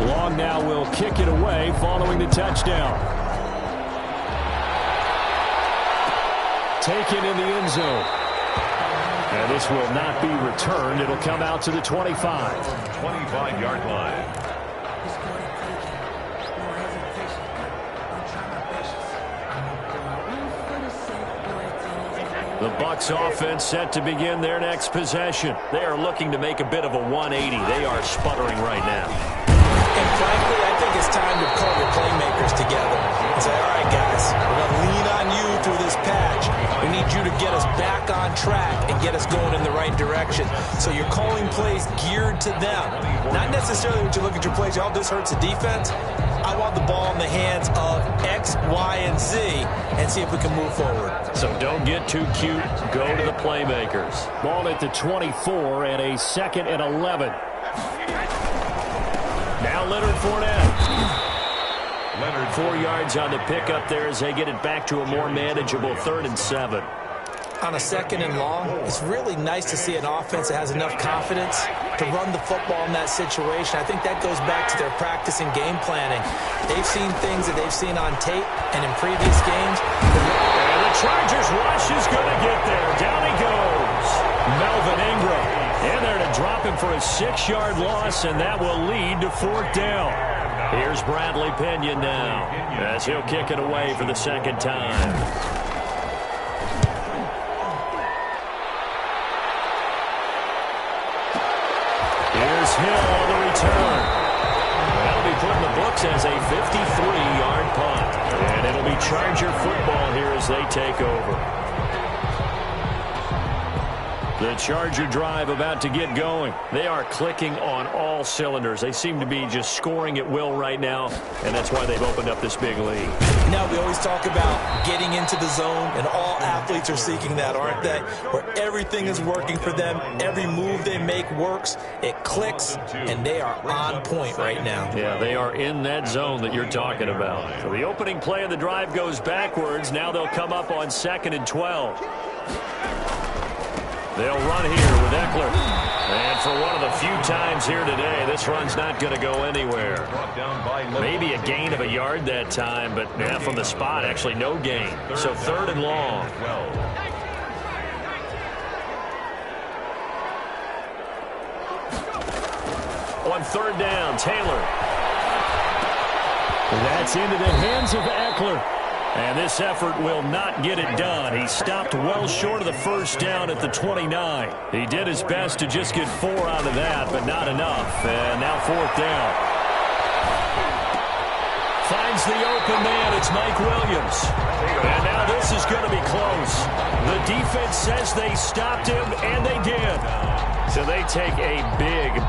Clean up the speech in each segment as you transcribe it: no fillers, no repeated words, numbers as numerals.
Long now will kick it away following the touchdown. Taken in the end zone. And this will not be returned. It'll come out to the 25. 25-yard line. The Bucs offense set to begin their next possession. They are looking to make a bit of a 180. They are sputtering right now. And frankly, I think it's time to call your playmakers together and say, all right, guys, we're going to lean on you through this patch. We need you to get us back on track and get us going in the right direction. So you're calling plays geared to them. Not necessarily when you look at your plays, oh, this hurts the defense. I want the ball in the hands of X, Y, and Z and see if we can move forward. So don't get too cute. Go to the playmakers. Ball at the 24 and a 2nd and 11. Now Leonard Fournette. 4 yards on the pickup there as they get it back to a more manageable 3rd and 7. On a 2nd and long, it's really nice to see an offense that has enough confidence to run the football in that situation. I think that goes back to their practice and game planning. They've seen things that they've seen on tape and in previous games. And the Chargers rush is going to get there. Down he goes. Melvin Ingram in there to drop him for a 6-yard loss, and that will lead to 4th down. Here's Bradley Pinion now as he'll kick it away for the 2nd time. Here's Hill on the return. That'll be put in the books as a 53-yard punt. And it'll be Charger football here as they take over. The Charger drive about to get going. They are clicking on all cylinders. They seem to be just scoring at will right now, and that's why they've opened up this big lead. Now, we always talk about getting into the zone, and all athletes are seeking that, aren't they? Where everything is working for them. Every move they make works. It clicks, and they are on point right now. Yeah, they are in that zone that you're talking about. So the opening play of the drive goes backwards. Now they'll come up on 2nd and 12. They'll run here with Eckler. And for one of the few times here today, this run's not going to go anywhere. Maybe a gain of a yard that time, but yeah, from the spot, actually no gain. So 3rd and long. On 3rd down, Taylor. That's into the hands of Eckler. And this effort will not get it done. He stopped well short of the 1st down at the 29. He did his best to just get 4 out of that, but not enough. And now 4th down. Finds the open man. It's Mike Williams. And now this is going to be close. The defense says they stopped him, and they did. So they take a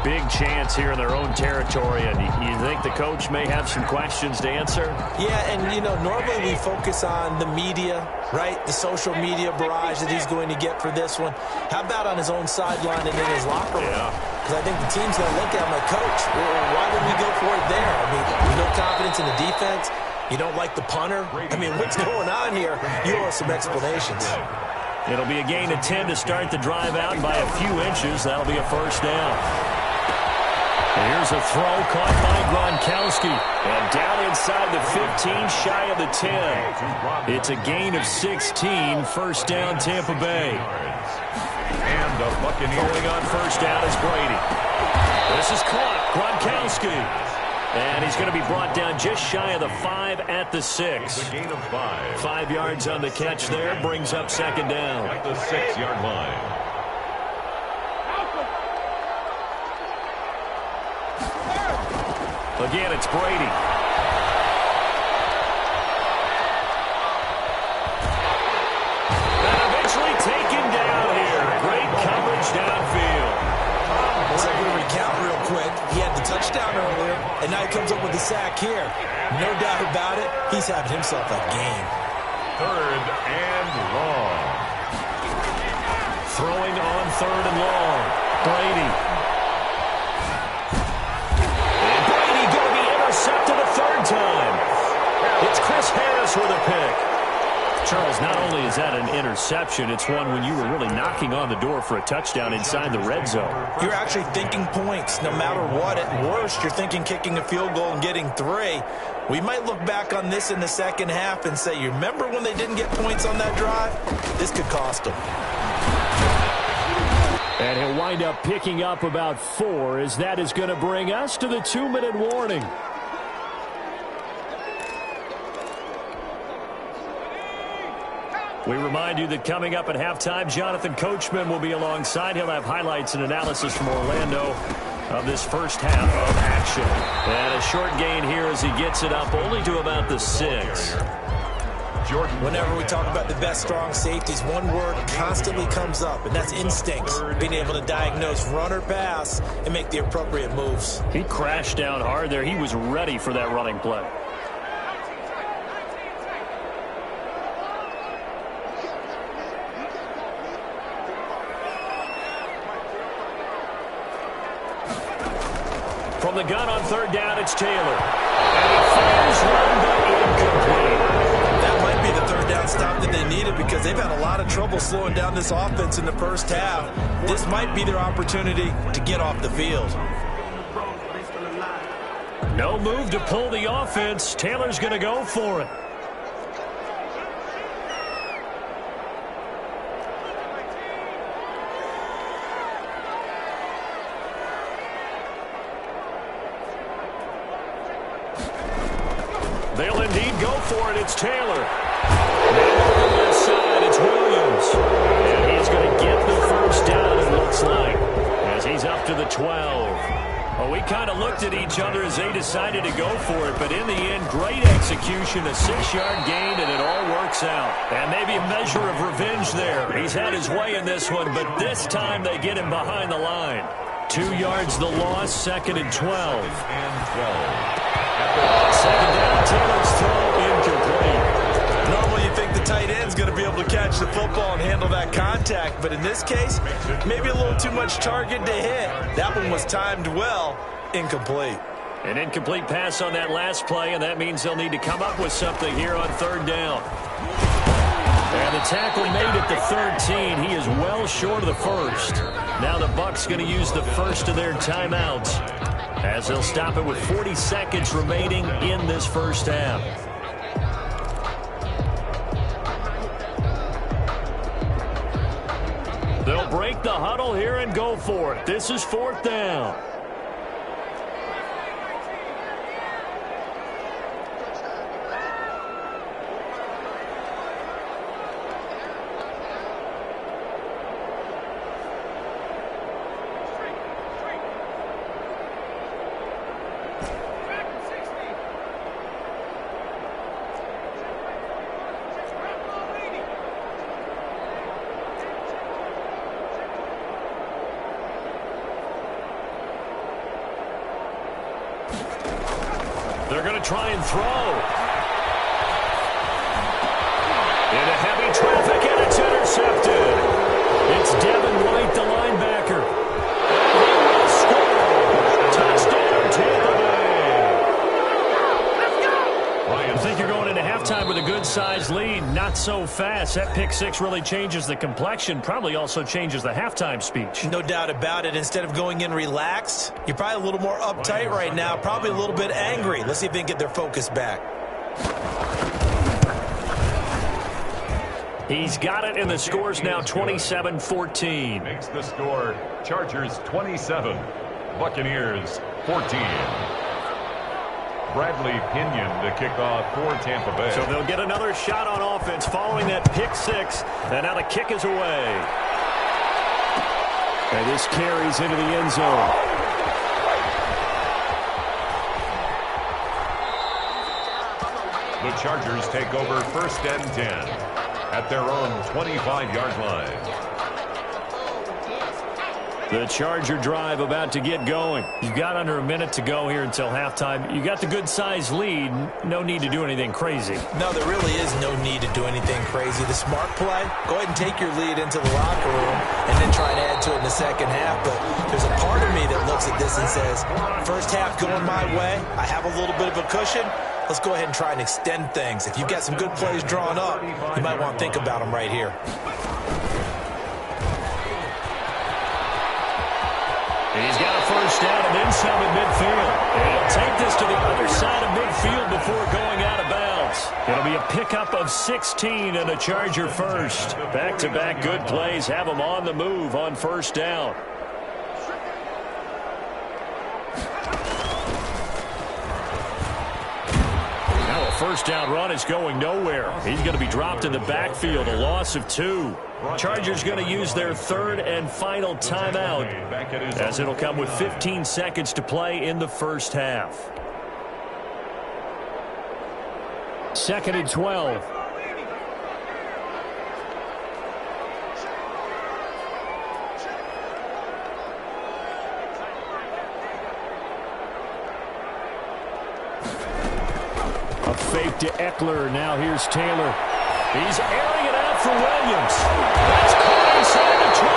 big chance here in their own territory. And you think the coach may have some questions to answer? Yeah, and, you know, normally we focus on the media, right? The social media barrage that he's going to get for this one. How about on his own sideline and in his locker room? Because I think the team's going to look at him like, Coach, why would we go for it there? I mean, no confidence in the defense. You don't like the punter? I mean, what's going on here? You owe us some explanations. It'll be a gain of 10 to start the drive out, and by a few inches, that'll be a 1st down. Here's a throw caught by Gronkowski. And down inside the 15, shy of the 10. It's a gain of 16, 1st down Tampa Bay. And the Buccaneers going on 1st down is Brady. This is caught, Gronkowski. And he's going to be brought down just shy of the 5 at the 6. A gain of 5. 5 yards on the catch there, brings up 2nd down. At the 6-yard line. Again, it's Brady. And eventually taken down here. Great coverage downfield. So I'm going to recount real quick. He had the touchdown earlier, and now he comes up with the sack here. No doubt about it, he's having himself a game. 3rd and long. Throwing on 3rd and long. Brady. And Brady going to be intercepted a 3rd time. It's Chris Harris with a pick. Charles, not only is that an interception, it's one when you were really knocking on the door for a touchdown inside the red zone. You're actually thinking points no matter what. At worst, you're thinking kicking a field goal and getting 3. We might look back on this in the second half and say, you remember when they didn't get points on that drive? This could cost them. And he'll wind up picking up about 4, as that is going to bring us to the 2-minute warning. We remind you that coming up at halftime, Jonathan Coachman will be alongside. He'll have highlights and analysis from Orlando of this first half of action. And a short gain here as he gets it up only to about the 6. Whenever we talk about the best strong safeties, one word constantly comes up, and that's instincts. Being able to diagnose run or pass and make the appropriate moves. He crashed down hard there. He was ready for that running play. From the gun on 3rd down, it's Taylor. And he fires one, but incomplete. That might be the 3rd down stop that they needed because they've had a lot of trouble slowing down this offense in the first half. This might be their opportunity to get off the field. No move to pull the offense. Taylor's going to go for it. They'll indeed go for it. It's Taylor. Now on the left side, it's Williams. And he's going to get the first down, it looks like, as he's up to the 12. Well, we kind of looked at each other as they decided to go for it, but in the end, great execution, a 6-yard gain, and it all works out. And maybe a measure of revenge there. He's had his way in this one, but this time they get him behind the line. 2 yards the loss, 2nd and 12. Second down, Taylor's throw incomplete. Normally you think the tight end's going to be able to catch the football and handle that contact, but in this case, maybe a little too much target to hit. That one was timed well, incomplete. An incomplete pass on that last play, and that means they'll need to come up with something here on 3rd down. And the tackle made at the 13. He is well short of the first. Now the Bucs going to use the first of their timeouts, as they'll stop it with 40 seconds remaining in this first half. They'll break the huddle here and go for it. This is 4th down. They're going to try and throw. Into heavy traffic, and it's intercepted. It's Devin White, the linebacker. And he will score. Touchdown, Tampa Bay. I think you're going into halftime with a good-sized lead. Not so fast. That pick 6 really changes the complexion. Probably also changes the halftime speech. No doubt about it. Instead of going in relaxed, you're probably a little more uptight right now. Probably a little bit angry. Let's see if they can get their focus back. He's got it, and the score's now 27-14. Makes the score Chargers 27, Buccaneers 14. Bradley Pinion to kick off for Tampa Bay. So they'll get another shot on offense following that pick 6, and now the kick is away. And this carries into the end zone. The Chargers take over 1st and 10 at their own 25-yard line. The Charger drive about to get going. You've got under a minute to go here until halftime. You got the good-sized lead. No need to do anything crazy. No, there really is no need to do anything crazy. The smart play, go ahead and take your lead into the locker room and then try to add to it in the second half. But there's a part of me that looks at this and says, first half going my way, I have a little bit of a cushion. Let's go ahead and try and extend things. If you've got some good plays drawn up, you might want to think about them right here. He's got a first down and then some at midfield. And he'll take this to the other side of midfield before going out of bounds. It'll be a pickup of 16 and a Charger first. Back-to-back good plays have them on the move on first down. Now a first down run is going nowhere. He's going to be dropped in the backfield, a loss of 2. Chargers going to use their third and final timeout as it'll come with 15 seconds to play in the first half. 2nd and 12. A fake to Eckler. Now here's Taylor. He's airing it out for Williams. That's caught inside the 20.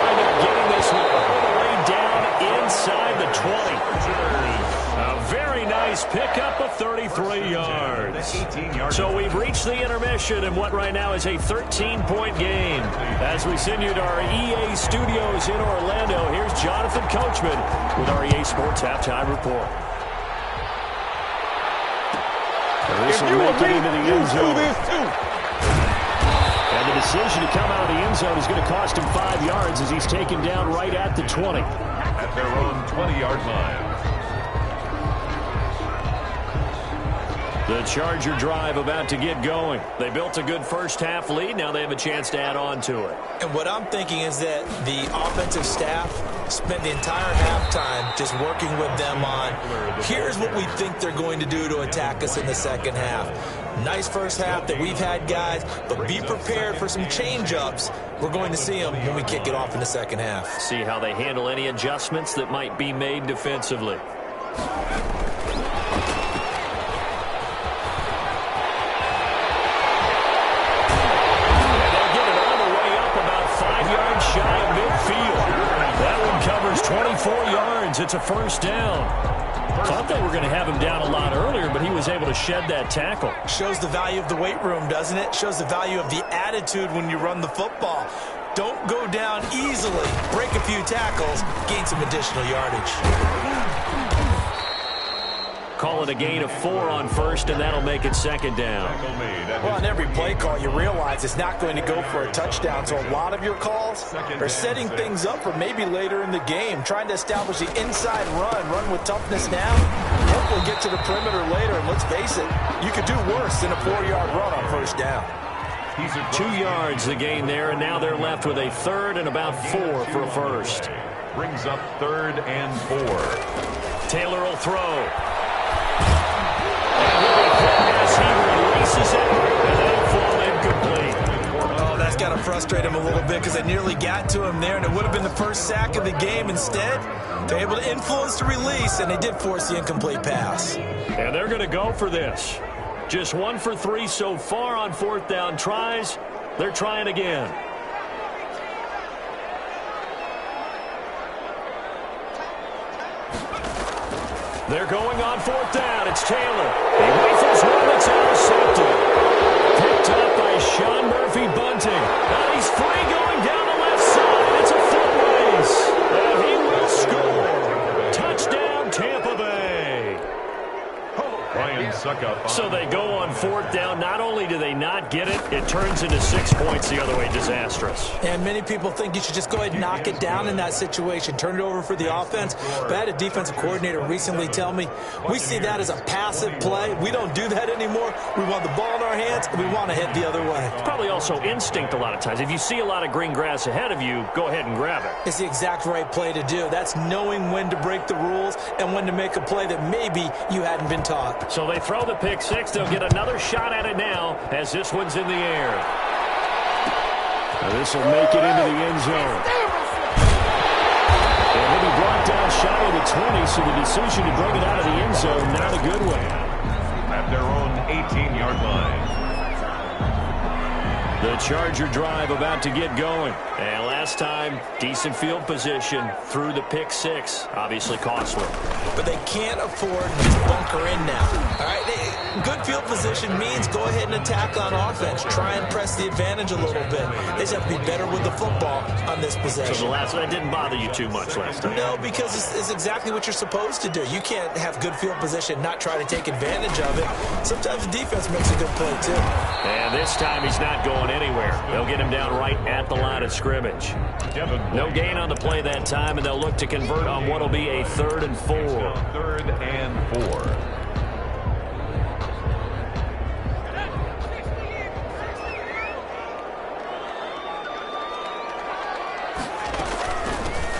And they'll wind up getting this one all the way down inside the 20. A very nice pickup of 33 yards. So we've reached the intermission in what right now is a 13-point game. As we send you to our EA studios in Orlando, here's Jonathan Coachman with our EA Sports Halftime Report. This will make it into the end zone. And the decision to come out of the end zone is going to cost him 5 yards as he's taken down right at the 20. At their own 20-yard line. The Charger drive about to get going. They built a good first half lead. Now they have a chance to add on to it. And what I'm thinking is that the offensive staff spent the entire halftime just working with them on, here's what we think they're going to do to attack us in the second half. Nice first half that we've had, guys, but be prepared for some change-ups. We're going to see them when we kick it off in the second half. See how they handle any adjustments that might be made defensively. Shy of midfield. That one covers 24 yards. It's a first down. Thought they were going to have him down a lot earlier, but he was able to shed that tackle. Shows the value of the weight room, doesn't it? Shows the value of the attitude when you run the football. Don't go down easily. Break a few tackles. Gain some additional yardage. Call it a gain of 4 on first, and that'll make it second down. Well, on every play call, you realize it's not going to go for a touchdown, so a lot of your calls are setting things up for maybe later in the game, trying to establish the inside run with toughness now, hopefully get to the perimeter later, and let's face it, you could do worse than a 4-yard run on first down. 2 yards the gain there, and now they're left with a third and about 4 for a first. Brings up 3rd and 4. Taylor will throw. As he releases it, and they'll fall incomplete. Oh, that's got to frustrate him a little bit because they nearly got to him there, and it would have been the first sack of the game. Instead, they're able to influence the release, and they did force the incomplete pass. And they're going to go for this. Just 1 for 3 so far on 4th down tries. They're trying again. They're going on 4th down. It's Taylor. He rifles one that's intercepted. Picked up by Sean Murphy-Bunting. Now he's free going down the left side. It's a foot race. And he will score. Touchdown, Tampa Bay. So they go on 4th down. Not only do they not get it, it turns into 6 points the other way. Disastrous. And many people think you should just go ahead and knock it down in that situation. Turn it over for the offense. But I had a defensive coordinator recently tell me, we see that as a passive play. We don't do that anymore. We want the ball in our hands, and we want to head the other way. It's probably also instinct a lot of times. If you see a lot of green grass ahead of you, go ahead and grab it. It's the exact right play to do. That's knowing when to break the rules and when to make a play that maybe you hadn't been taught. So they throw the pick six. They'll get another shot at it now as this one's in the air. Now this will make it into the end zone. And he'll be brought down shy of the 20, so the decision to bring it out of the end zone, not a good one. At their own 18-yard line. The Charger drive about to get going. And last time, decent field position through the pick six. Obviously costly. But they can't afford to just bunker in now. All right, good field position means go ahead and attack on offense. Try and press the advantage a little bit. They just have to be better with the football on this possession. So the last one didn't bother you too much last time? No, because it's exactly what you're supposed to do. You can't have good field position, not try to take advantage of it. Sometimes the defense makes a good play, too. And this time he's not going anywhere. They'll get him down right at the line of scrimmage. No gain on the play that time, and they'll look to convert on what will be a 3rd and 4. 3rd and 4.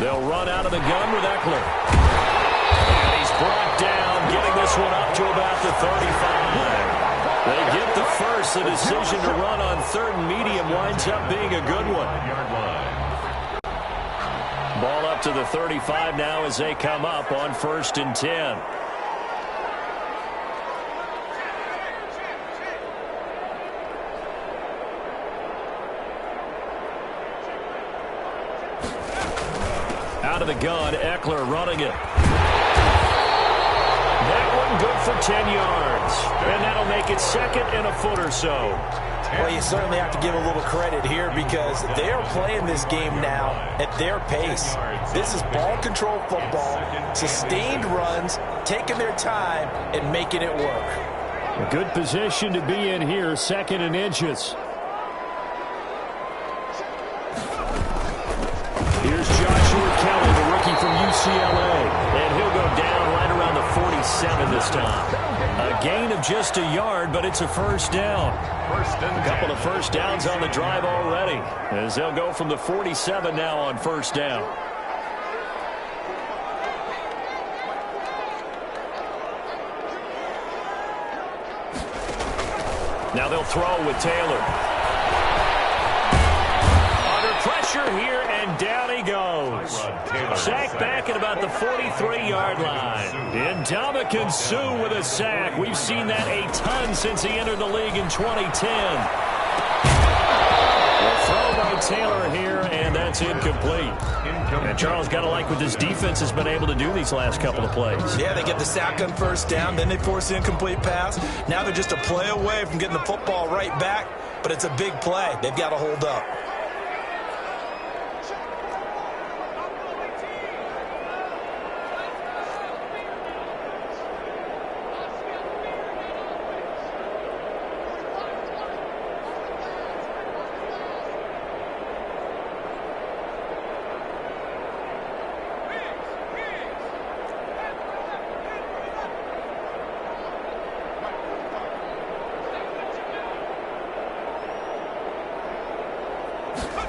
They'll run out of the gun with Eckler. And he's brought down, getting this one up to about the 35. They get the first. The decision to run on 3rd and medium winds up being a good one. Ball up to the 35 now as they come up on 1st and 10. Out of the gun, Eckler running it. That one good for 10 yards. And that'll make it 2nd and a foot or so. Well, you certainly have to give a little credit here because they are playing this game now at their pace. This is ball control football, sustained runs, taking their time and making it work. A good position to be in here, 2nd and inches. Here's Joshua Kelly, the rookie from UCLA. And he'll go down right around the 47 this time. A gain of just a yard, but it's a 1st down. A couple of 1st downs on the drive already, as they'll go from the 47 now on 1st down. Now they'll throw with Taylor. Under pressure here, and down he goes. Sacked back at about the 43-yard line. Ndamukong Suh with a sack. We've seen that a ton since he entered the league in 2010. A throw by Taylor here, and that's incomplete. And Charles, got to like what this defense has been able to do these last couple of plays. Yeah, they get the sack on 1st down, then they force the incomplete pass. Now they're just a play away from getting the football right back, but it's a big play. They've got to hold up.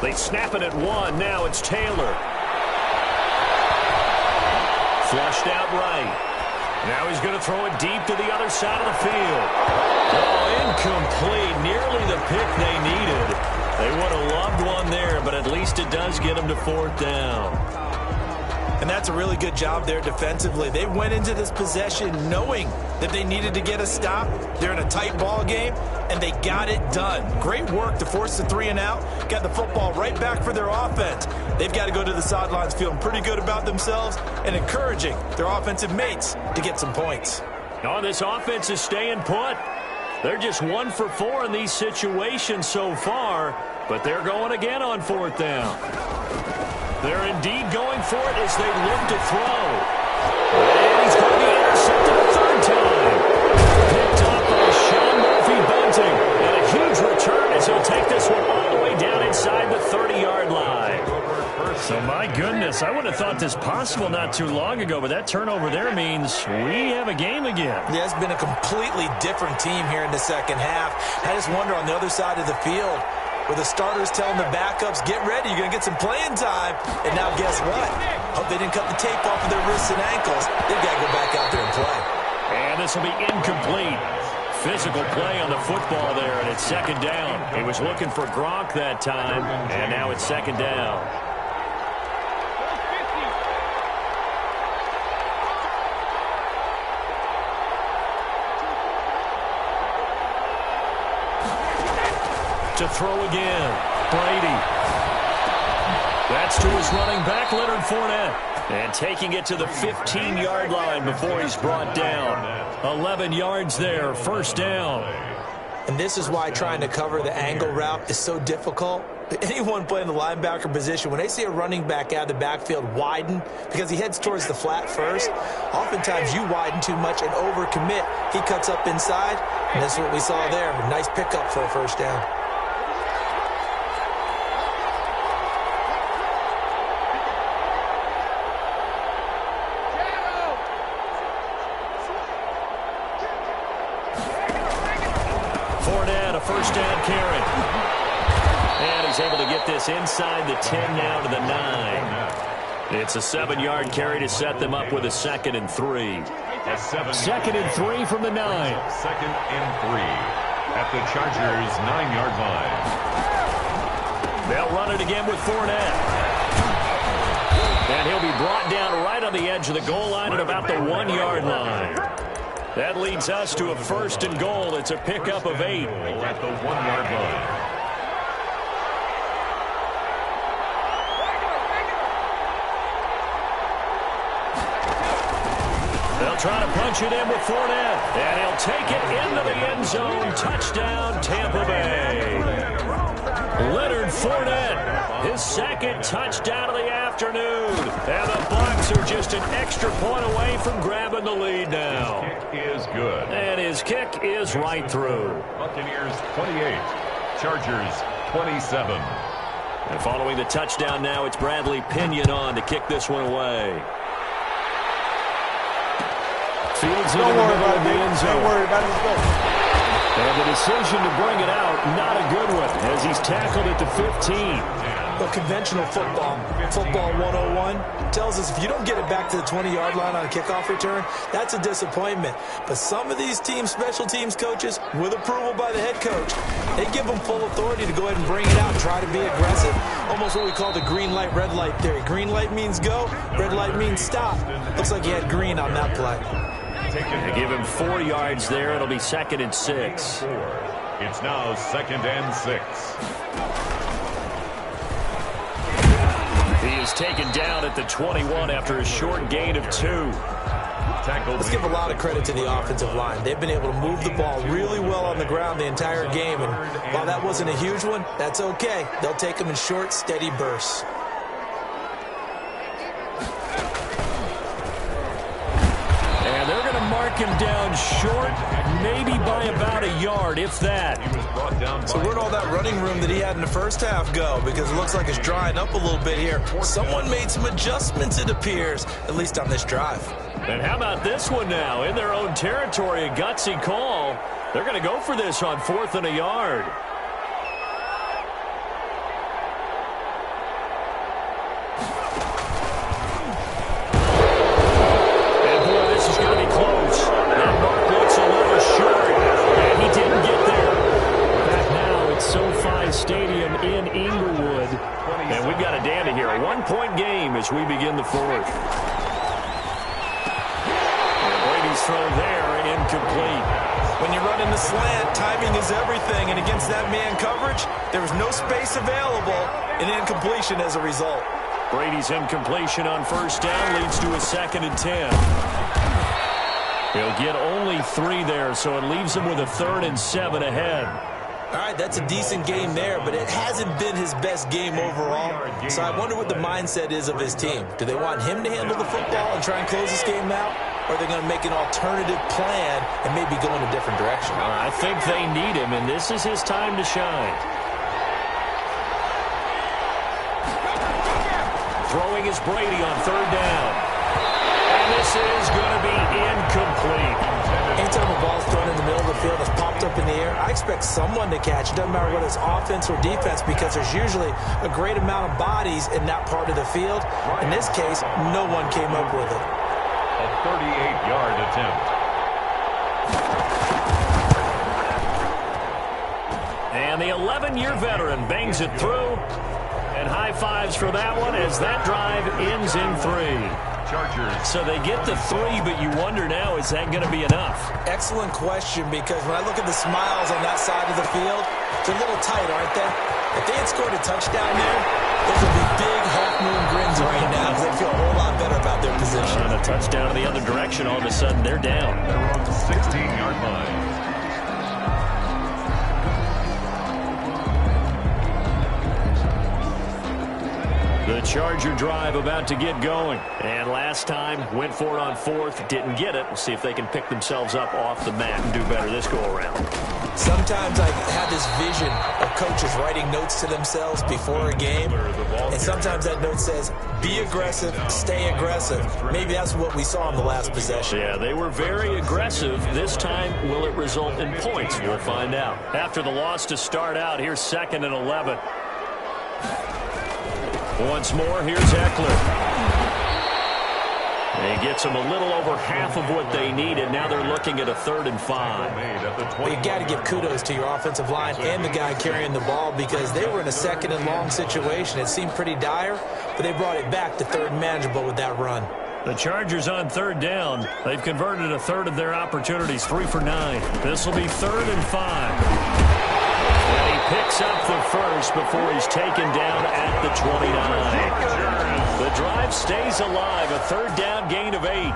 They snap it at 1. Now it's Taylor. Flushed out right. Now he's going to throw it deep to the other side of the field. Oh, incomplete. Nearly the pick they needed. They would have loved one there, but at least it does get them to 4th down. And that's a really good job there defensively. They went into this possession knowing that they needed to get a stop. They're in a tight ball game, and they got it done. Great work to force the 3 and out. Got the football right back for their offense. They've got to go to the sidelines feeling pretty good about themselves and encouraging their offensive mates to get some points. Oh, this offense is staying put. They're just 1 for 4 in these situations so far, but they're going again on 4th down. They're indeed going for it as they look to throw. And he's going to be intercepted a 3rd time. Picked up by Sean Murphy-Bunting. And a huge return as he'll take this one all the way down inside the 30-yard line. So, my goodness, I would have thought this possible not too long ago, but that turnover there means we have a game again. Yeah, it's been a completely different team here in the 2nd half. I just wonder on the other side of the field, where the starters telling the backups, get ready, you're going to get some playing time. And now guess what? Hope they didn't cut the tape off of their wrists and ankles. They've got to go back out there and play. And this will be incomplete. Physical play on the football there, and it's 2nd down. He was looking for Gronk that time, and now it's 2nd down. To throw again. Brady. That's to his running back, Leonard Fournette. And taking it to the 15-yard line before he's brought down. 11 yards there, first down. And this is why trying to cover the angle route is so difficult. Anyone playing the linebacker position, when they see a running back out of the backfield widen, because he heads towards the flat first, oftentimes you widen too much and overcommit. He cuts up inside, and that's what we saw there. A nice pickup for a first down. Fournette, a first down carry. And he's able to get this inside the 10 now to the 9. It's a 7-yard carry to set them up with a 2nd and 3. Second and 3 from the 9. 2nd and 3 at the Chargers' 9-yard line. They'll run it again with Fournette. And he'll be brought down right on the edge of the goal line at about the 1-yard line. That leads us to a 1st and goal. It's a pickup of 8. At the 1-yard line. They'll try to punch it in with Fournette. And he'll take it into the end zone. Touchdown, Tampa Bay. Leonard Fournette, his 2nd touchdown of the afternoon. And the Bucs are just an extra point away from grabbing the lead now. Kick is good. And his kick is right through. Buccaneers 28, Chargers 27. And following the touchdown now, it's Bradley Pinion on to kick this one away. Fields it in the middle of the end zone. Don't worry about it. Let's go. And the decision to bring it out, not a good one, as he's tackled at the 15. Well, conventional football 101, tells us if you don't get it back to the 20-yard line on a kickoff return, that's a disappointment. But some of these teams, special teams coaches, with approval by the head coach, they give them full authority to go ahead and bring it out and try to be aggressive. Almost what we call the green light, red light theory. Green light means go, red light means stop. Looks like he had green on that play. They give him 4 yards there. It'll be 2nd and 6. It's now 2nd and 6. He is taken down at the 21 after a short gain of 2. Let's give a lot of credit to the offensive line. They've been able to move the ball really well on the ground the entire game. And while that wasn't a huge one, that's okay. They'll take them in short, steady bursts. And they're going to mark him down short, maybe by about a yard, if that. So where'd all that running room that he had in the first half go? Because it looks like it's drying up a little bit here. Someone made some adjustments, it appears, at least on this drive. And how about this one now? In their own territory, a gutsy call. They're going to go for this on 4th and a yard. And boy, this is going to be close. That mark looks a little short. And he didn't get there. Back now at SoFi Stadium in Inglewood. And we've got a dandy here. A 1-point game as we begin the 4th. Throw there, incomplete. When you run in the slant, timing is everything, and against that man coverage, there was no space available, and incompletion as a result. Brady's incompletion on 1st down leads to a 2nd and 10. He'll get only 3 there, so it leaves him with a 3rd and 7 ahead. All right, that's a decent game there, but it hasn't been his best game overall. So I wonder what the mindset is of his team. Do they want him to handle the football and try and close this game out? Or are they going to make an alternative plan and maybe go in a different direction? I think they need him, and this is his time to shine. Throwing is Brady on 3rd down. And this is going to be incomplete. Anytime a ball's thrown in the middle of the field, it's popped up in the air, I expect someone to catch. It doesn't matter whether it's offense or defense, because there's usually a great amount of bodies in that part of the field. In this case, no one came up with it. A 38-yard attempt. And the 11-year veteran bangs it through. And high fives for that one as that drive ends in 3. Chargers. So they get the 3, but you wonder now, is that going to be enough? Excellent question, because when I look at the smiles on that side of the field, they're a little tight, aren't they? If they had scored a touchdown there, those would be big half-moon grins right now because they feel a whole lot better about their position. And a touchdown in the other direction, all of a sudden they're down. They're on the 16-yard line. The Charger drive about to get going. And last time, went for it on fourth, didn't get it. We'll see if they can pick themselves up off the mat and do better this go-around. Sometimes I have this vision of coaches writing notes to themselves before a game. And sometimes that note says, be aggressive, stay aggressive. Maybe that's what we saw in the last possession. Yeah, they were very aggressive. This time, will it result in points? We'll find out. After the loss to start out, here's 2nd and 11. Once more, here's Eckler. He gets them a little over half of what they needed. Now they're looking at a 3rd and 5. Well, you got to give kudos to your offensive line and the guy carrying the ball, because they were in a 2nd and long situation. It seemed pretty dire, but they brought it back to 3rd and manageable with that run. The Chargers on 3rd down. They've converted a 1/3 of their opportunities, 3 for 9. This will be 3rd and 5. And he picks up the first before he's taken down at the 29. The drive stays alive, a 3rd down gain of 8.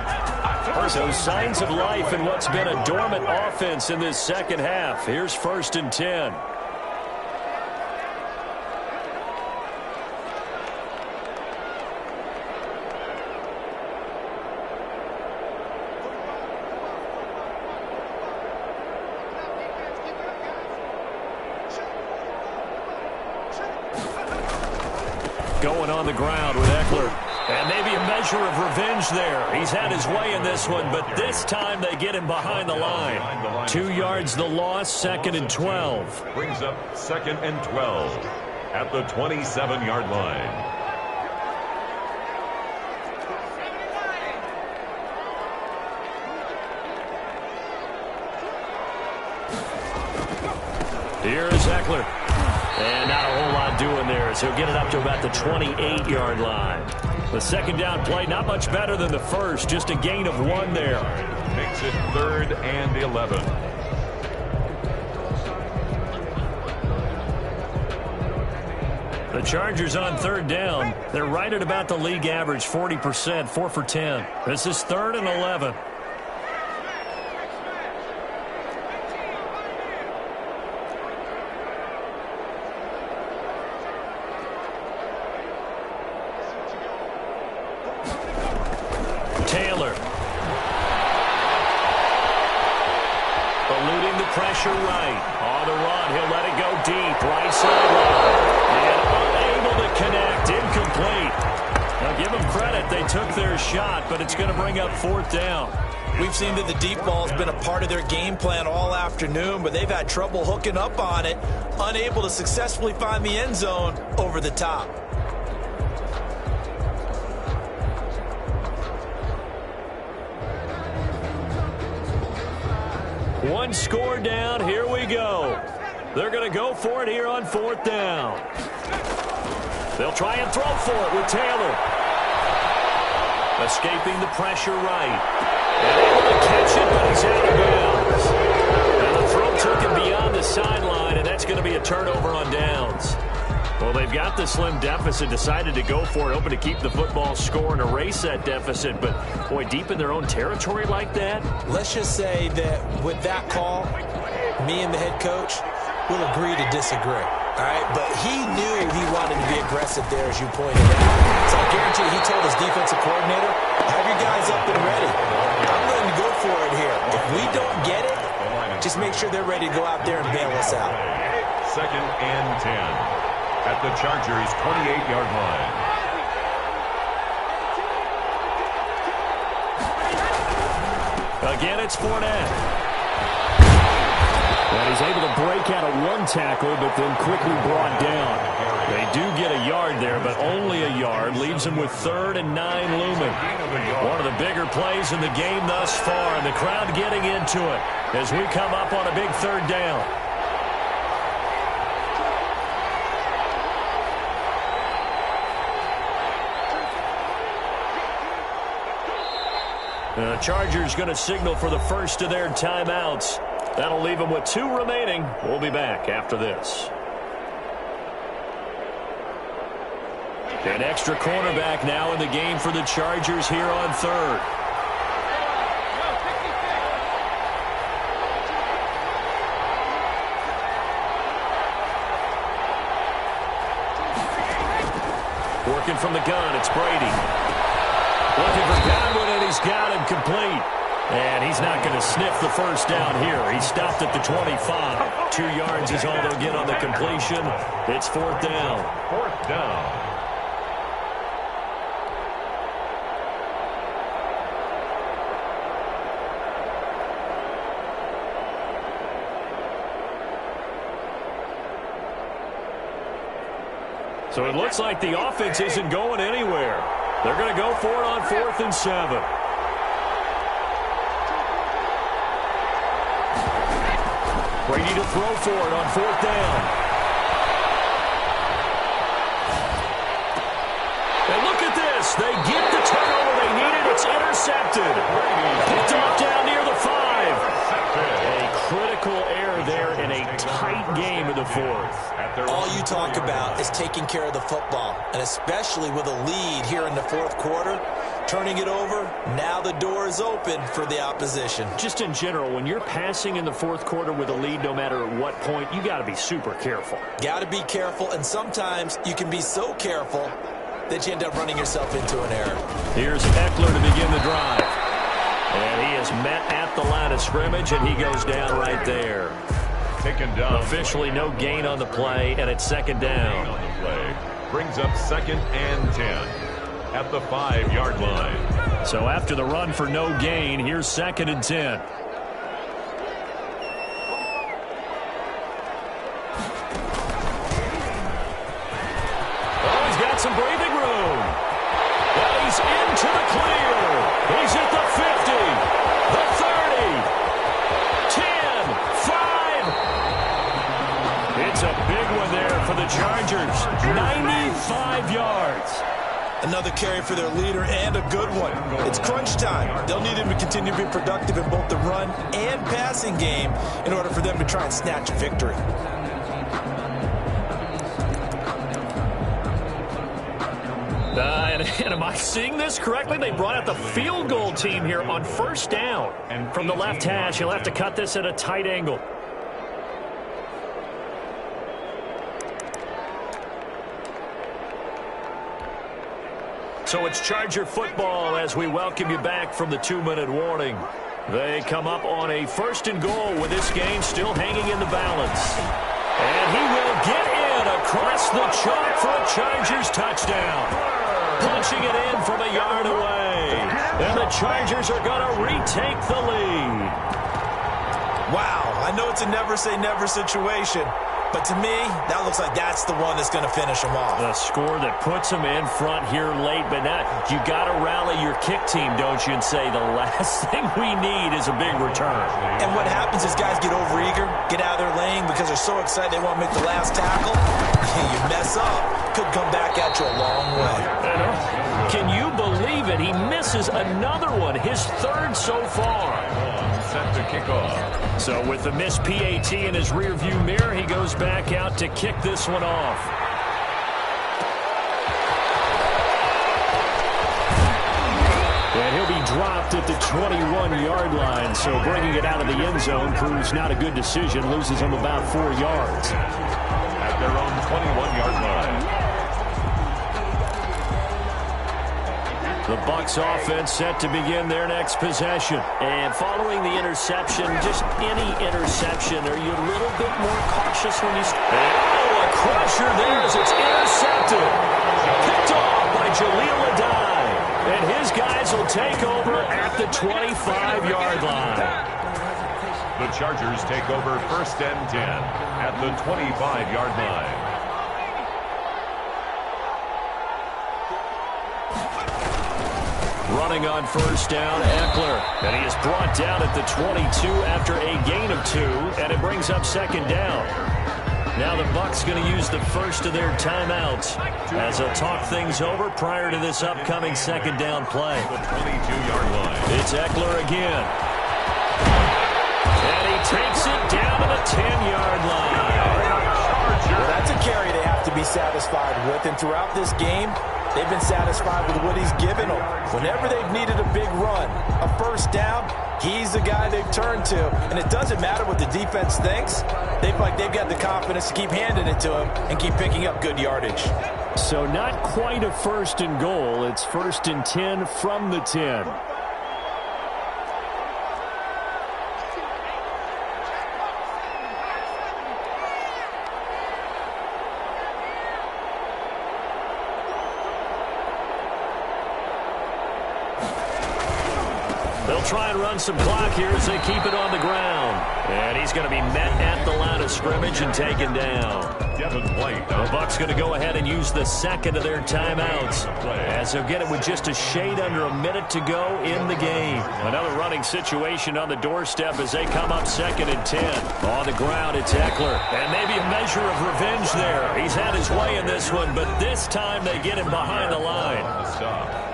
So signs of life in what's been a dormant offense in this second half. Here's 1st and 10. Going on the ground with Eckler. And maybe a measure of revenge there. He's had his way in this one, but this time they get him behind the line. 2 yards the loss, 2nd and 12. Brings up 2nd and 12 at the 27-yard line. Here's Eckler. And not a whole lot doing there, so he'll get it up to about the 28-yard line. The 2nd down play, not much better than the first, just a gain of 1 there. Makes it 3rd and 11. The Chargers on 3rd down. They're right at about the league average, 40%, 4 for 10. This is 3rd and 11. Pressure right. On the run, he'll let it go deep. Right sideline. And unable to connect. Incomplete. Now give them credit. They took their shot, but it's going to bring up 4th down. We've seen that the deep ball has been a part of their game plan all afternoon, but they've had trouble hooking up on it. Unable to successfully find the end zone over the top. One score down. Here we go. They're going to go for it here on 4th down. They'll try and throw for it with Taylor. Escaping the pressure right. And able to catch it, but he's out of bounds. And the throw took him beyond the sideline, and that's going to be a turnover on downs. Well, they've got the slim deficit, decided to go for it, hoping to keep the football score and erase that deficit. But, boy, deep in their own territory like that? Let's just say that with that call, me and the head coach will agree to disagree. All right? But he knew he wanted to be aggressive there, as you pointed out. So I guarantee he told his defensive coordinator, have your guys up and ready. I'm going to go for it here. If we don't get it, just make sure they're ready to go out there and bail us out. 2nd and 10. At the Chargers' 28-yard line. Again, it's Fournette. And he's able to break out of 1 tackle, but then quickly brought down. They do get a yard there, but only a yard. Leaves them with 3rd and 9 looming. One of the bigger plays in the game thus far, and the crowd getting into it as we come up on a big 3rd down. The Chargers going to signal for the first of their timeouts. That'll leave them with 2 remaining. We'll be back after this. An extra cornerback now in the game for the Chargers here on third. Working from the gun, it's Brady. Looking for Godwin, and he's got him complete. And he's not going to sniff the first down here. He stopped at the 25. 2 yards is all they'll get on the completion. It's 4th down. 4th down. So it looks like the offense isn't going anywhere. They're going to go for it on 4th and 7. Brady to throw for it on 4th down. And look at this. They get the turnover they needed. It's intercepted. Picked off down near the 5. A critical error there in a tight game in the 4th. All you talk about is taking care of the football, and especially with a lead here in the 4th quarter, turning it over, now the door is open for the opposition. Just in general, when you're passing in the 4th quarter with a lead, no matter at what point, you got to be super careful. Got to be careful, and sometimes you can be so careful that you end up running yourself into an error. Here's Eckler to begin the drive. And he is met at the line of scrimmage, and he goes down right there. Taken down. Officially no gain on the play, and it's 2nd down. On the play. Brings up 2nd and 10 at the 5-yard line. So after the run for no gain, here's 2nd and 10. Oh, he's got some breathing room. Well, he's into the clear. He's at the 50, the 30, 10, 5. It's a big one there for the Chargers. 95 yards. Another carry for their leader, and a good one. It's crunch time. They'll need him to continue to be productive in both the run and passing game in order for them to try and snatch a victory. And am I seeing this correctly? They brought out the field goal team here on 1st down. And from the left hash, he'll have to cut this at a tight angle. So it's Charger football as we welcome you back from the 2-minute warning. They come up on a 1st and goal with this game still hanging in the balance. And he will get in across the chalk for a Chargers touchdown. Punching it in from a yard away. And the Chargers are going to retake the lead. Wow, I know it's a never-say-never situation, but to me, that looks like that's the one that's going to finish them off. The score that puts them in front here late, but now you got to rally your kick team, don't you, and say the last thing we need is a big return. And what happens is guys get overeager, get out of their lane because they're so excited they want to make the last tackle. You mess up, could come back at you a long way. Can you believe it? He misses another one, his 3rd so far. Set to kick off. So with the missed PAT in his rearview mirror, he goes back out to kick this one off. And he'll be dropped at the 21-yard line, so bringing it out of the end zone proves not a good decision, loses him about 4 yards. At their own 21-yard line. The Bucs offense set to begin their next possession. And following the interception, just any interception, are you a little bit more cautious when you... Oh, a crusher there as it's intercepted. Picked off by Jaleel Adai. And his guys will take over at the 25-yard line. The Chargers take over 1st and 10 at the 25-yard line. Running on 1st down, Eckler. And he is brought down at the 22 after a gain of 2, and it brings up 2nd down. Now the Bucs going to use the first of their timeouts as they'll talk things over prior to this upcoming second down play. The 22-yard line. It's Eckler again. And he takes it down to the 10-yard line. Well, that's a carry they have to be satisfied with. And throughout this game, they've been satisfied with what he's given them. Whenever they've needed a big run, a first down, he's the guy they've turned to. And it doesn't matter what the defense thinks. They've got the confidence to keep handing it to him and keep picking up good yardage. So not quite a first and goal. It's 1st and 10 from the 10. They'll try and run some clock here as they keep it on the ground. And he's going to be met at the line of scrimmage and taken down. The Bucs going to go ahead and use the second of their timeouts as they'll get it with just a shade under a minute to go in the game. Another running situation on the doorstep as they come up 2nd and 10. On the ground, it's Eckler. And maybe a measure of revenge there. He's had his way in this one, but this time they get him behind the line.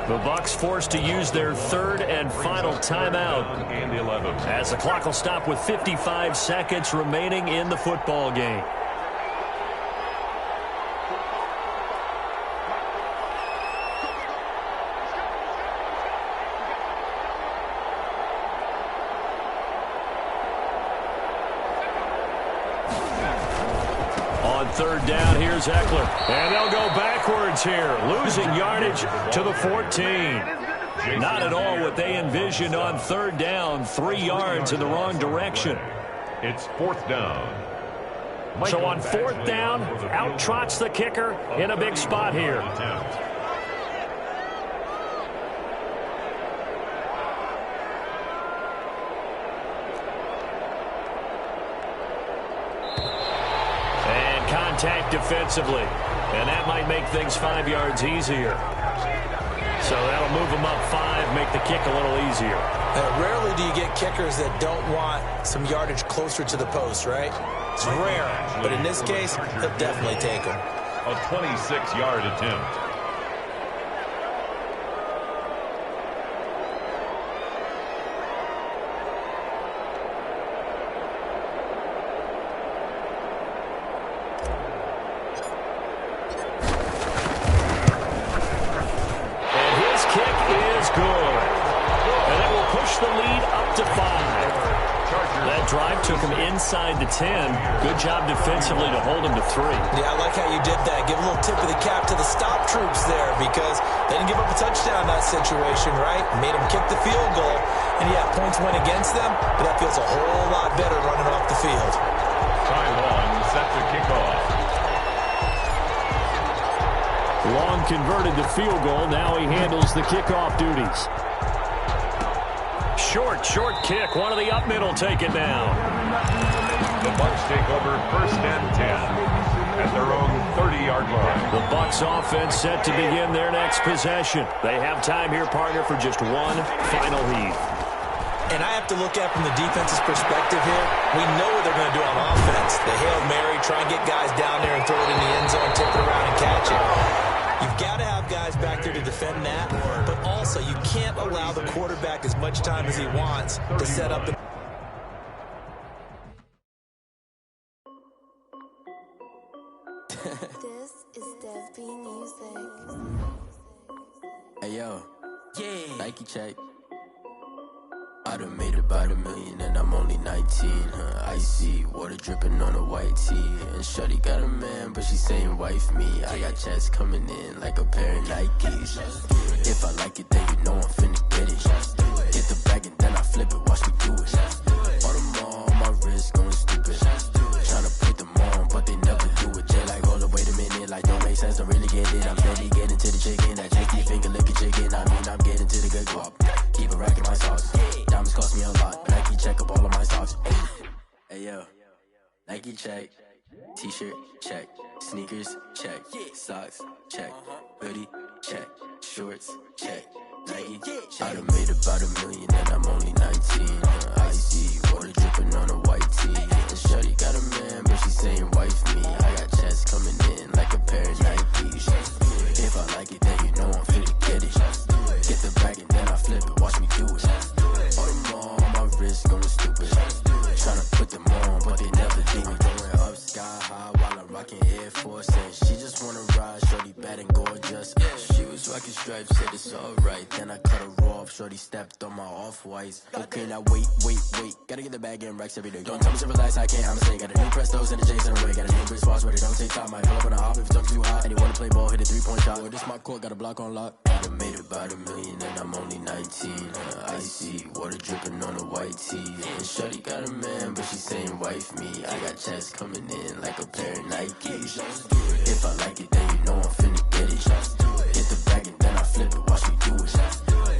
The Bucs forced to use their third and final timeout as the clock will stop with 55 seconds remaining in the football game. On 3rd down, here's Eckler. And they'll go backwards here, losing yardage to the 14. Not at all what they envisioned on 3rd down, 3 yards in the wrong direction. It's 4th down. So on 4th down, out trots the kicker in a big spot here. And contact defensively. And that might make things 5 yards easier. So that'll move them up 5, make the kick a little easier. Rarely do you get kickers that don't want some yardage closer to the post, right? It's rare, but in this case, they'll definitely take them. A 26-yard attempt. Took him inside the 10. Good job defensively to hold him to 3. Yeah, I like how you did that. Give a little tip of the cap to the stop troops there because they didn't give up a touchdown in that situation, right? Made them kick the field goal. And, yeah, points went against them, but that feels a whole lot better running off the field. Taiwan set to kick off. Long converted the field goal. Now he handles the kickoff duties. Short kick. One of the up middle taken down. The Bucs take over 1st and 10 at their own 30-yard line. The Bucs offense set to begin their next possession. They have time here, partner, for just one final heave. And I have to look at from the defense's perspective here. We know what they're going to do on offense. The Hail Mary, try and get guys down there and throw it in the end zone, tip it around and catch it. You've got to have guys back there to defend that, but also you can't allow the quarterback as much time as he wants to set up the... This is Dev B Music. Hey yo, yeah. Nike check. I done made about $1 million and I'm only 19. Icy water dripping on a white tee. And shorty got a man, but she saying wife me. I got checks coming in like a pair of Nikes. If I like it, then you know I'm finna get it. Get the bag and then I flip it. Watch me do it. All them on my wrist going stupid. Tryna put them on, but they never do it. Jay like, hold up, wait a minute. Like, don't make sense, don't really get it. I'm steady getting to the chicken. That cheeky finger licking chicken. I mean, I'm getting to the good guap. Keep a rack in my sauce. Diamonds cost me a lot. Nike check up all of my socks. Hey yo, Nike check. T-shirt check. Sneakers check. Socks check. Hoodie check. Shorts check. Nike check. I done made about $1 million and I'm only 19. Icy water dripping on a white tee. And shorty got a man, but she saying wife me. wrist going stupid. Tryna put them on, but they never do me. Going up sky high while I'm rocking Air Force. And she just wanna ride, shorty bad and gorgeous. She was rocking stripes, said it's alright. Then I cut her off, shorty stepped on my off-whites. Okay, now wait. Gotta get the bag and racks every day. Don't tell me to relax, I can't, I'ma say. Got a new Prestos and a Jason away. Got a new Chris Foss, but it don't take time. Might pull up on a hop if it talks too hot. And you wanna play ball, hit a 3-point shot. Well, this my court, got a block on lock. I done made about $1 million and I'm only 19. Icy, water dripping on a white tee. And shorty got a man, but she saying wife me. I got checks coming in like a pair of Nikes. If I like it, then you know I'm finna get it. Hit the bag and then I flip it, watch me do it.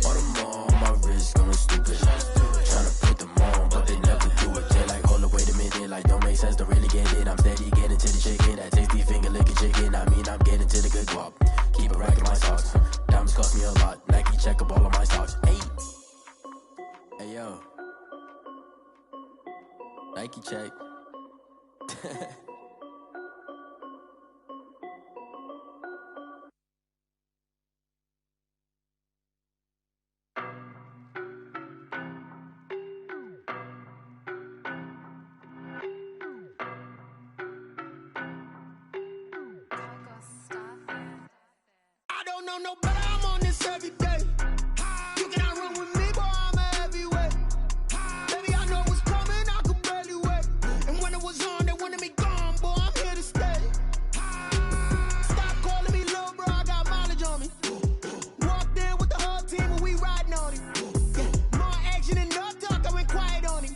All them on my wrist going stupid. Tryna put them on, but they never do it. They're like, hold up, wait a minute, like don't make sense, don't really get it. I'm steady getting to the chicken, that tasty finger licking chicken. I mean, I'm getting to the good guap. Keep a rack in my socks. Diamonds cost me a lot. Nike check up all of my stocks. Hey yo, Nike check. I don't know no better, I'm on this every day. You cannot run with me, boy, I'm a heavyweight. Baby, I know what's coming, I could barely wait. And when it was on, they wanted me gone, boy, I'm here to stay. Stop calling me little bro, I got mileage on me. Walked in with the whole team and we riding on him. More action and no talk, I went quiet on him.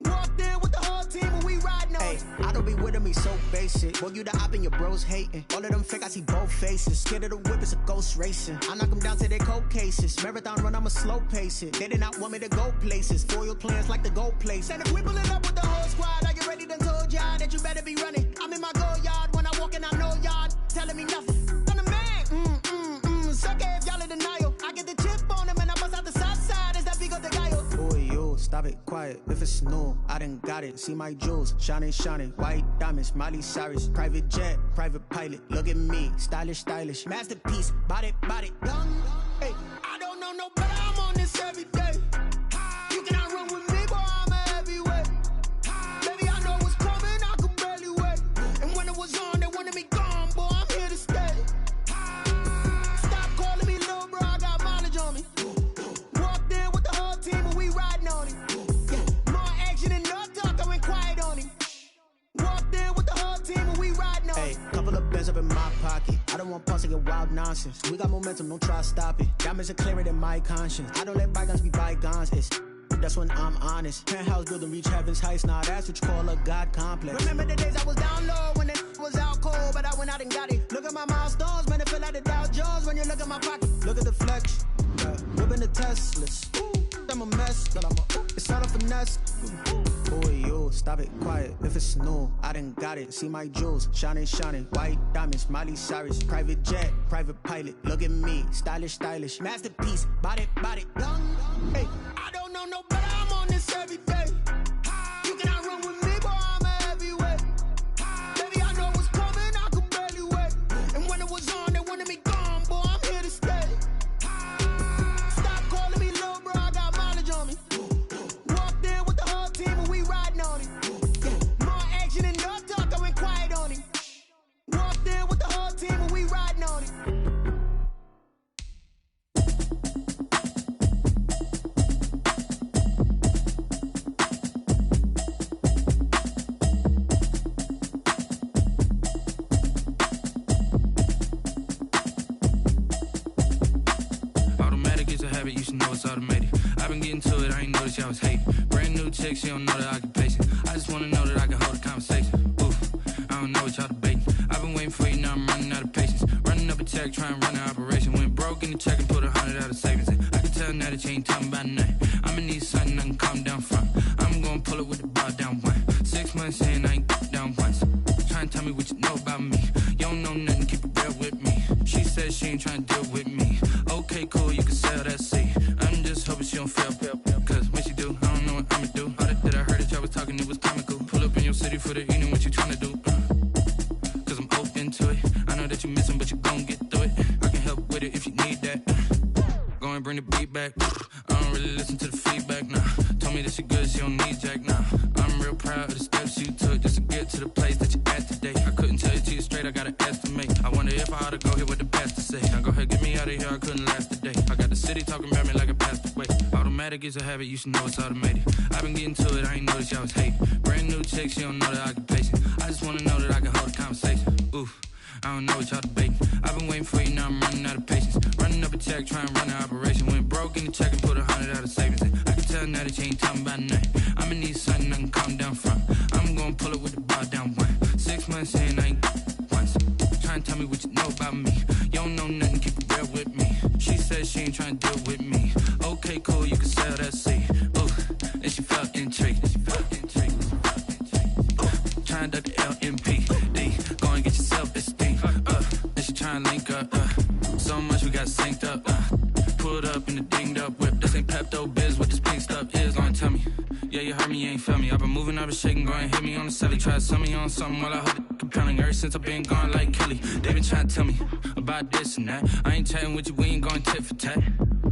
Walked in with the whole team and we riding on him. I don't be with me so basic. Boy, you the op and your bros hating. All of them fake, I see both faces. Scared of the whip, it's a ghost racing. I knock them down to their cold cases. Marathon run, I'ma slow pace it. They did not want me to go places. Foil plans like the gold place. And if we pulling up with the whole squad, I get ready done told y'all that you better be running. I'm in my go yard when I walk in, I know y'all telling me nothing. I'm the man, suck it if y'all in denial. I get the chip on them and I bust out the south side. Is that big of the guy? Boy, yo, stop it, quiet. If it's new, I done got it. See my jewels, shining, white diamonds, Miley Cyrus, private jet, private pilot. Look at me, stylish, masterpiece, body, young. Hey, I don't know no better, I'm on this every day. You cannot run with me, boy, I'm a heavyweight. Baby, I know what's coming, I could barely wait. And when it was on, they wanted me gone, boy, I'm here to stay. Stop calling me little bro, I got mileage on me. Walked in with the whole team and we riding on him. More action and no talk, I went quiet on him. Walked in with the whole team and we riding on him. Couple of bands up in my pocket. I don't want pulse to get wild nonsense. We got momentum, don't try to stop it. Diamonds are clearer than my conscience. I don't let bygones be bygones. That's when I'm honest. Penthouse building reach heaven's heights. Now that's what you call a God complex. Remember the days I was down low when it was out cold, but I went out and got it. Look at my milestones, man, it feel like the Dow Jones when you look at my pocket. Look at the flex. Whipping the Teslas. I'm a mess, but it's all a finesse. Boy, yo, stop it, quiet. If it's new, I done got it. See my jewels, shining, white diamonds, Miley Cyrus, private jet, private pilot. Look at me, stylish, masterpiece, body, young. Hey, I don't know no better, I'm on this every day. You cannot run with me, boy, I'm a heavyweight. Baby, I know what's coming, I could barely wait. And when it was on, they wanted me gone, boy, I'm here to stay. Stop calling me little bro, I got mileage on me. Walked in with the whole team and we riding on him. More action and no talk, I went quiet on him. Walked in with the whole team and we riding on him. You should know it's automated. I've been getting to it, I ain't noticed y'all was hating. Brand new chick, she don't know the occupation. I just wanna know that I can hold a conversation. Oof, I don't know what y'all debating. I've been waiting for you, now I'm running out of patience. Running up a check, trying to run an operation. Went broke in the check and put 100 out of savings in. I can tell now that you ain't talking about nothing. I'ma need something I can calm down from. I'm gonna pull it with the bar down one. 6 months in, I ain't down once. Trying to tell me what you know about me. You don't know nothing, keep it real with me. She said she ain't trying to deal with me. Okay, cool, you can sell that seat. I'm just hoping she don't fail. Cause when she do, I don't know what I'ma do. All that I heard that y'all was talking, it was comical. Pull up in your city for the evening, what you tryna do? Cause I'm open to it. I know that you missing, but you gon' get through it. I can help with it if you need that. Go and bring the beat back. I don't really listen good, she don't need Jack now. I'm real proud of the steps you took just to get to the place that you're at today. I couldn't tell you to you straight, I gotta estimate. I wonder if I ought to go here with the best to say. Now go ahead, get me out of here, I couldn't last a day. I got the city talking about me like I passed away. Automatic is a habit, you should know it's automated. I've been getting to it, I ain't noticed y'all was hating. Brand new chick, she don't know the occupation. I just wanna know that I can hold a conversation. Oof, I don't know what y'all debating. I've been waiting for you, now I'm running out of patience. Running up a check, trying to run an operation. Went broke in the check and put 100 out of savings in. I can tell now that you ain't talking about nothing. I'ma need something I can calm down from. I'm gonna pull it with the bar down one. 6 months in, I ain't once. Trying to tell me what you know about me. You don't know nothing, keep it real with me. She said she ain't trying to deal with me. Okay, cool, you can sell that seed. Ooh, and she felt intrigued. Trying to duck the LMPD. Go and get your self-esteem. And she trying to link up. So much we got synced up. Pulled up in the dinged up whip. This ain't Pepto-Biz, what this pink stuff is. Gonna tell me. Yeah, you heard me, you ain't felt me. I've been moving, I've been shaking, go and hit me on the celly. Try to sell me on something while I hold it compelling. Ever since I've been gone like Kelly, they been trying to tell me about this and that. I ain't chatting with you, we ain't going tit for tat.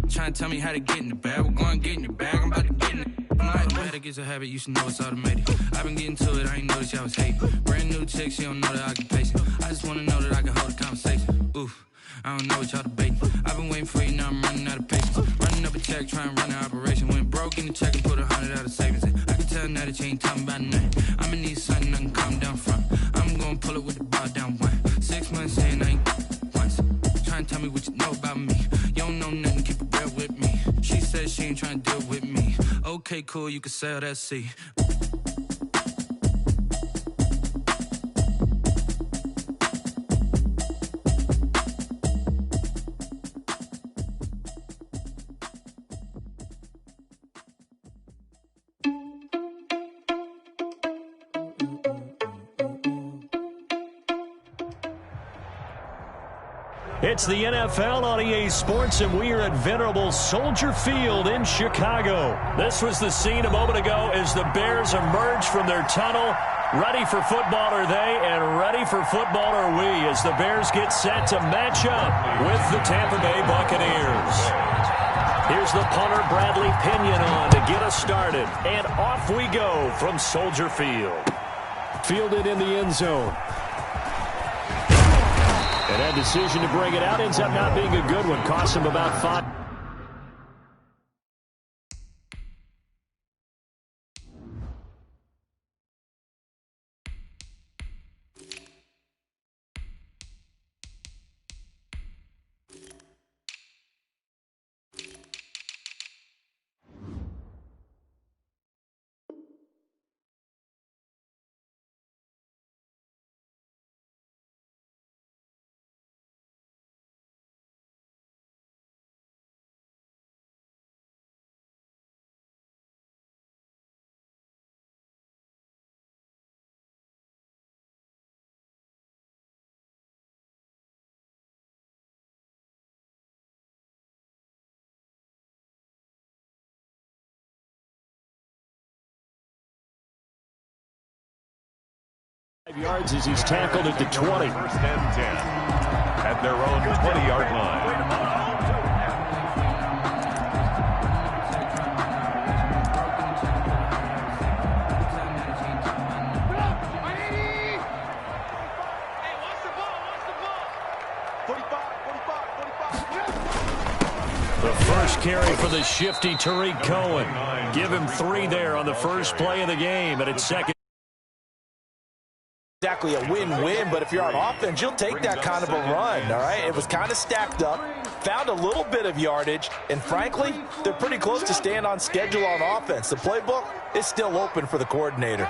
Trying to tell me how to get in the bag. We're going to get in your bag, I'm about to get in it. Automatic is a habit, you should know it's automated. I've been getting to it, I ain't noticed y'all was hating. Brand new chick, she don't know the occupation. I just wanna know that I can hold a conversation. Oof, I don't know what y'all debating. I've been waiting for you, now I'm running out of patience. Running up a check, trying to run an operation. Went broke in the check and put 100 out of savings in. I can tell now that you ain't talking about nothing. I'ma need something I can calm down from. I'm gonna pull it with the bar down one. 6 months in, I ain't once. Trying to tell me what you know about me. You don't know nothing, keep it real with me. She said she ain't trying to deal with me. Okay, cool, you can sell that seed. It's the NFL on EA Sports, and we are at venerable Soldier Field in Chicago. This was the scene a moment ago as the Bears emerged from their tunnel. Ready for football are they, and ready for football are we, as the Bears get set to match up with the Tampa Bay Buccaneers. Here's the punter, Bradley Pinion, on to get us started. And off we go from Soldier Field. Fielded in the end zone. And that decision to bring it out ends up not being a good one. Cost him about 5. Yards as he's tackled at the 20. First and 10 at their own 20-yard line. The first carry for the shifty Tariq Cohen. Give him 3 there on the first play of the game, and it's second. Exactly a win-win, but if you're on offense, you'll take that kind of a run, all right? It was kind of stacked up, found a little bit of yardage, and frankly, they're pretty close to staying on schedule on offense. The playbook is still open for the coordinator.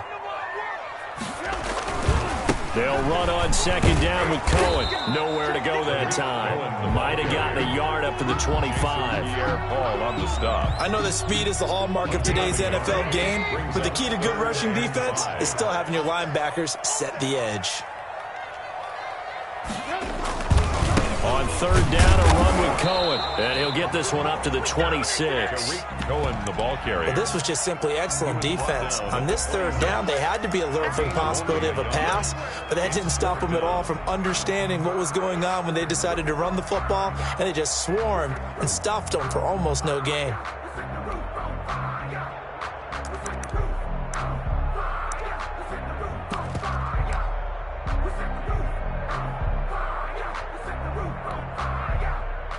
They'll run on second down with Cohen. Nowhere to go that time. Might have gotten a yard up to the 25. Paul on the stop. I know that speed is the hallmark of today's NFL game, but the key to good rushing defense is still having your linebackers set the edge. On third down, a run with Cohen. And he'll get this one up to the 26. Cohen, the ball carrier. Well, this was just simply excellent defense. On this third down, they had to be alert for the possibility of a pass, but that didn't stop them at all from understanding what was going on when they decided to run the football, and they just swarmed and stuffed them for almost no gain.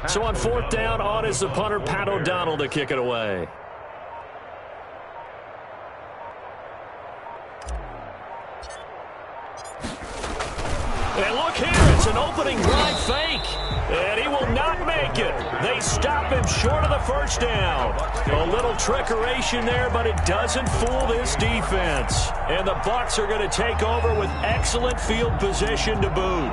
So on 4th down, on is the punter, Pat O'Donnell, to kick it away. And look here, it's an opening drive fake. And he will not make it. They stop him short of the first down. A little trickeration there, but it doesn't fool this defense. And the Bucs are going to take over with excellent field position to boot.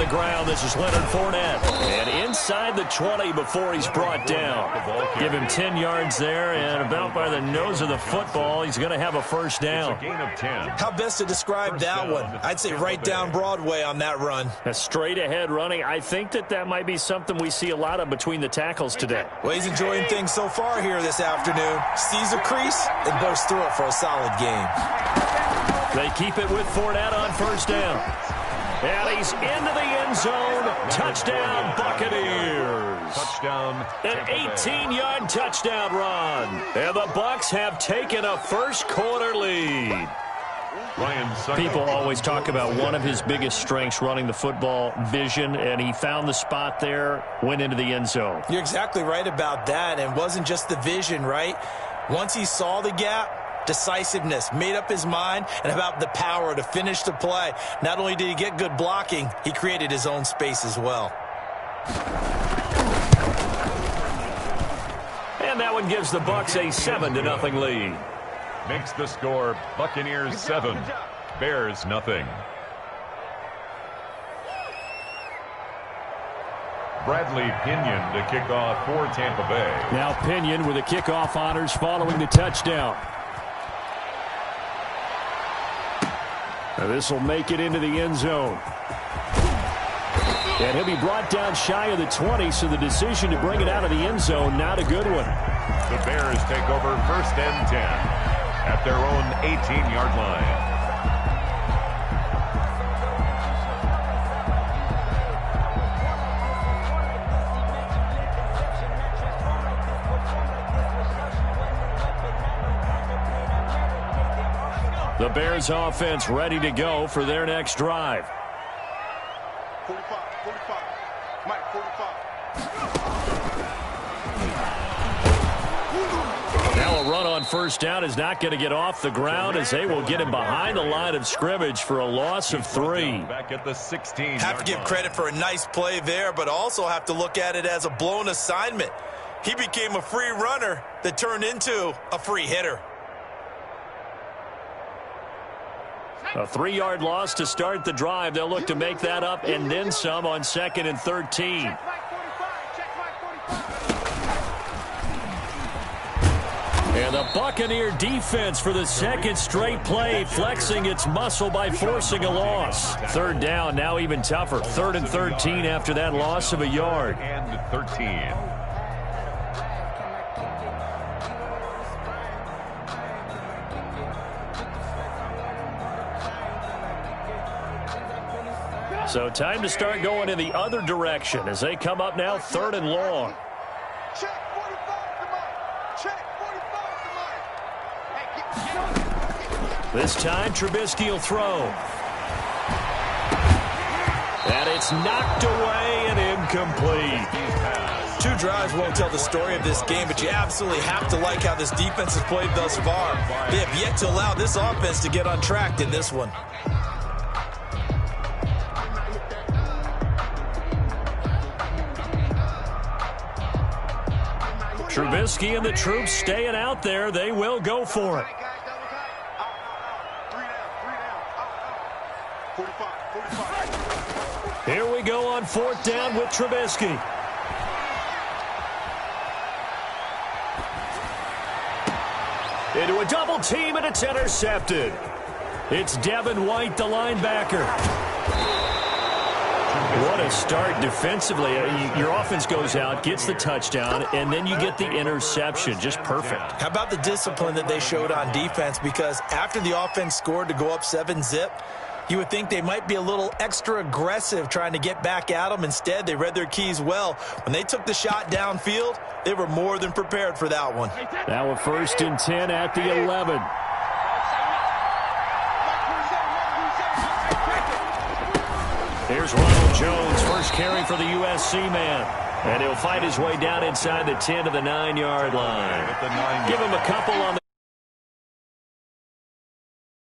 Ground, this is Leonard Fournette. And inside the 20 before he's brought down. Give him 10 yards there, and about by the nose of the football, he's going to have a first down. It's a gain of 10. How best to describe that one? I'd say right down Broadway on that run. A straight-ahead running. I think that might be something we see a lot of between the tackles today. Well, he's enjoying things so far here this afternoon. Sees a crease and bursts through it for a solid game. They keep it with Fournette on first down. And he's into the end zone. Touchdown, Buccaneers. Touchdown. An 18-yard touchdown run. And the Bucs have taken a first-quarter lead. People always talk about one of his biggest strengths running the football, vision, and he found the spot there, went into the end zone. You're exactly right about that, and it wasn't just the vision, right? Once he saw the gap, decisiveness, made up his mind, and about the power to finish the play. Not only did he get good blocking, he created his own space as well. And that one gives the Bucs a 7-0 lead. Makes the score Buccaneers 7, Bears nothing. Bradley Pinion to kick off for Tampa Bay. Now Pinion with the kickoff honors following the touchdown. Now this will make it into the end zone. And he'll be brought down shy of the 20, so the decision to bring it out of the end zone, not a good one. The Bears take over 1st and 10 at their own 18-yard line. The Bears offense ready to go for their next drive. 45, Mike, 45. Now a run on first down is not going to get off the ground as they will get him behind the line of scrimmage for a loss of 3. Back at the 16. Have to give credit for a nice play there, but also have to look at it as a blown assignment. He became a free runner that turned into a free hitter. A 3-yard loss to start the drive. They'll look to make that up and then some on 2nd and 13. And the Buccaneer defense for the second straight play, flexing its muscle by forcing a loss. 3rd down, now even tougher. 3rd and 13 after that loss of a yard. And 13. So time to start going in the other direction as they come up now 3rd and long. Check 45 to Mike. Check 45 to Mike. This time Trubisky will throw. And it's knocked away and incomplete. 2 drives won't tell the story of this game, but you absolutely have to like how this defense has played thus far. They have yet to allow this offense to get on track in this one. Trubisky and the troops staying out there. They will go for it. 45. Here we go on 4th down with Trubisky. Into a double team, and it's intercepted. It's Devin White, the linebacker. What a start defensively. Your offense goes out, gets the touchdown, and then you get the interception. Just perfect. How about the discipline that they showed on defense? Because after the offense scored to go up 7-zip, You would think they might be a little extra aggressive trying to get back at them. Instead, they read their keys well. When they took the shot downfield, they were more than prepared for that one. Now a 1st and 10 at the 11. Here's Ronald Jones, first carry for the USC man. And he'll fight his way down inside the 10 to the 9-yard line. Give him a couple on the